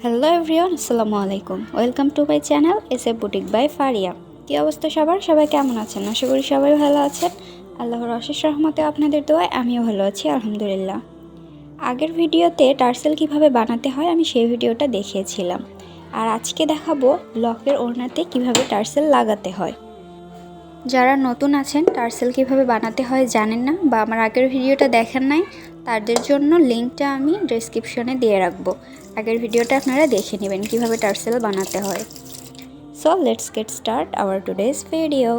Hello everyone, আসসালামু আলাইকুম। Welcome to my channel SF boutique by Faria. কী অবস্থা সবার? সবাই কেমন আছেন? আশা করি সবাই ভালো আছেন। আল্লাহর অশেষ রহমতে আপনাদের দোয়ায় আমিও ভালো আছি, আলহামদুলিল্লাহ। আগের ভিডিওতে টার্সেল কিভাবে বানাতে হয় আমি সেই ভিডিওটা দেখিয়েছিলাম, আর আজকে দেখাবো ব্লকের ওড়নাতে কিভাবে টার্সেল লাগাতে হয়। যারা নতুন আছেন, টার্সেল কিভাবে বানাতে হয় জানেন না বা আমার আগের ভিডিওটা দেখেন নাই, তাদের জন্য লিঙ্কটা আমি ডেসক্রিপশনে দিয়ে রাখবো। আগের ভিডিওটা আপনারা দেখে নেবেন কিভাবে টার্সেল বানাতে হয়। So let's get start our today's video.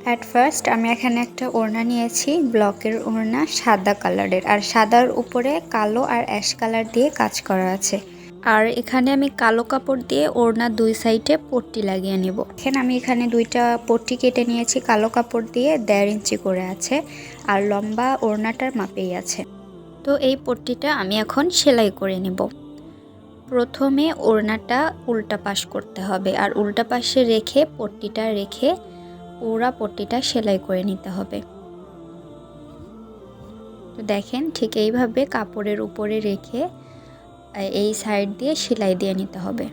At first আমি এখানে একটা ওড়না নিয়েছি, ব্লকের ওড়না, সাদা কালারের, আর সাদার উপরে কালো আর অ্যাশ কালার দিয়ে কাজ করা আছে। আর এখানে আমি কালো কাপড় দিয়ে ওড়না দুই সাইডে পট্টি লাগিয়ে নিব। আমি এখানে দুইটা পট্টি কেটে নিয়েছি, কালো কাপড় দিয়ে 1.5 ইঞ্চি করে আছে, আর লম্বা ওড়নাটার মাপেই আছে। তো এই পট্টিটা আমি এখন সেলাই করে নিব। প্রথমে ওড়নাটা উল্টা পাশ করতে হবে, আর উল্টা পাশে রেখে পট্টিটা রেখে পুরা পট্টিটা সেলাই করে নিতে হবে। তো দেখেন, ঠিক এইভাবে কাপড়ের উপরে রেখে এই সাইড দিয়ে সেলাই দিয়ে নিতে হবে।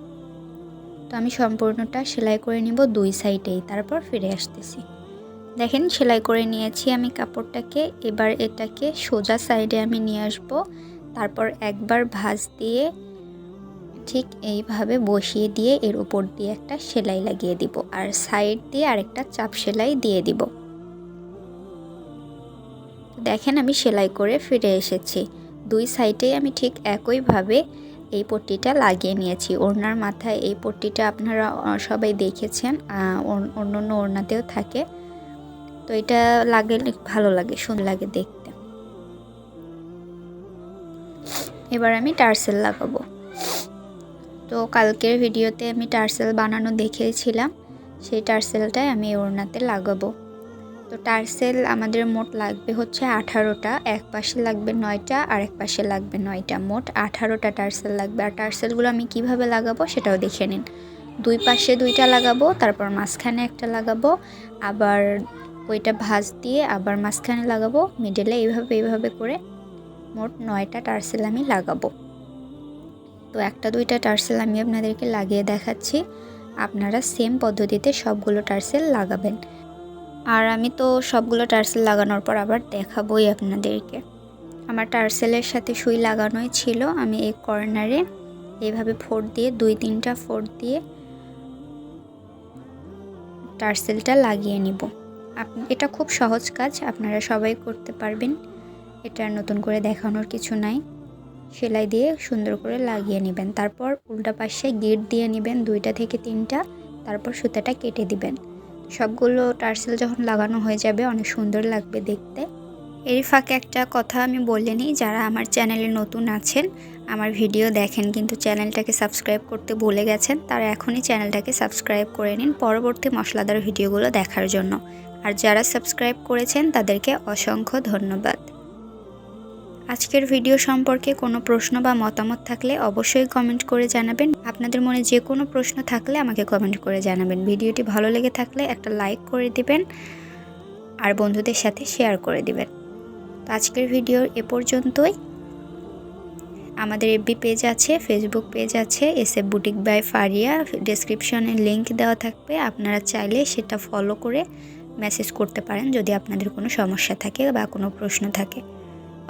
তো আমি সম্পূর্ণটা সেলাই করে নিব দুই সাইডেই, তারপর ফিরে আসতেছি। দেখেন, সেলাই করে নিয়েছি আমি কাপড়টাকে। এবার এটাকে সোজা সাইডে আমি নিয়ে আসব, তারপর একবার ভাঁজ দিয়ে ঠিক এইভাবে বসিয়ে দিয়ে এর উপর দিয়ে একটা সেলাই লাগিয়ে দিব, আর সাইড দিয়ে আরেকটা চাপ সেলাই দিয়ে দিব। দেখেন, আমি সেলাই করে ফিরে এসেছি। দুই সাইডেই আমি ঠিক একইভাবে এই পট্টিটা লাগিয়ে নিয়েছি। ওড়নার মাথায় এই পট্টিটা আপনারা সবাই দেখেছেন, অন্য অন্য ওড়নাতেও থাকে। তো এটা লাগলে ভালো লাগে, সুন্দর লাগে দেখতে। এবার আমি টার্সেল লাগাবো। তো কালকের ভিডিওতে আমি টার্সেল বানানো দেখিয়েছিলাম, সেই টার্সেলটাই আমি ওড়নাতে লাগাবো। তো টার্সেল আমাদের মোট লাগবে হচ্ছে 18টা, এক পাশে লাগবে 9টা আর এক পাশে লাগবে 9টা, মোট 18টা টার্সেল লাগবে। আর টার্সেলগুলো আমি কিভাবে লাগাবো সেটাও দেখে নিন। দুই পাশে 2টা লাগাবো, তারপর মাঝখানে একটা লাগাবো, আবার ওইটা ভাঁজ দিয়ে আবার মাঝখানে লাগাবো, মিডলে এইভাবে করে মোট 9টা টার্সেল আমি লাগাবো। তো একটা দুইটা টার্সেল আমি আপনাদেরকে লাগিয়ে দেখাচ্ছি, আপনারা সেম পদ্ধতিতে সবগুলো টার্সেল লাগাবেন। আর আমি তো সবগুলো টার্সেল লাগানোর পর আবার দেখাবোই আপনাদেরকে। আমার টার্সেলের সাথে সুই লাগানোই ছিল। আমি এই কর্নারে এইভাবে ফোর দিয়ে 2-3টা ফোর দিয়ে টার্সেলটা লাগিয়ে নিব। এটা খুব সহজ কাজ, আপনারা সবাই করতে পারবেন। এটা নতুন করে দেখানোর কিছু নাই। সেলাই দিয়ে সুন্দর করে লাগিয়ে নেবেন, তারপর উল্টা পাশে গিট দিয়ে নেবেন 2টা থেকে 3টা, তারপর সুতাটা কেটে দিবেন। সবগুলো টার্সেল যখন লাগানো হয়ে যাবে অনেক সুন্দর লাগবে দেখতে। এর ফাঁকে একটা কথা আমি বলে নিই, যারা আমার চ্যানেলে নতুন আছেন, আমার ভিডিও দেখেন কিন্তু চ্যানেলটাকে সাবস্ক্রাইব করতে ভুলে গেছেন, তারা এখনই চ্যানেলটাকে সাবস্ক্রাইব করে নিন পরবর্তী মশলাদার ভিডিওগুলো দেখার জন্য। আর যারা সাবস্ক্রাইব করেছেন তাদেরকে অসংখ্য ধন্যবাদ। আজকের ভিডিও সম্পর্কে কোনো প্রশ্ন বা মতামত থাকলে অবশ্যই কমেন্ট করে জানাবেন। আপনাদের মনে যে কোনো প্রশ্ন থাকলে আমাকে কমেন্ট করে জানাবেন। ভিডিওটি ভালো লেগে থাকলে একটা লাইক করে দিবেন, আর বন্ধুদের সাথে শেয়ার করে দিবেন। তো আজকের ভিডিও এ পর্যন্তই। আমাদের এফবি পেজ আছে, ফেসবুক পেজ আছে, এসএফ বুটিক বাই ফারিয়া, ডেসক্রিপশনে লিংক দেওয়া থাকবে। আপনারা চাইলে সেটা ফলো করে মেসেজ করতে পারেন যদি আপনাদের কোনো সমস্যা থাকে বা কোনো প্রশ্ন থাকে।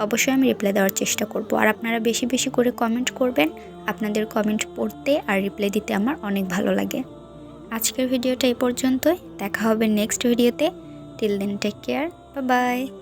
অবশ্যই আমি রিপ্লাই দেওয়ার চেষ্টা করব। আর আপনারা বেশি বেশি করে কমেন্ট করবেন, আপনাদের কমেন্ট পড়তে আর রিপ্লাই দিতে আমার অনেক ভালো লাগে। আজকের ভিডিওটা এই পর্যন্তই, দেখা হবে নেক্সট ভিডিওতে। Till then take care, bye by.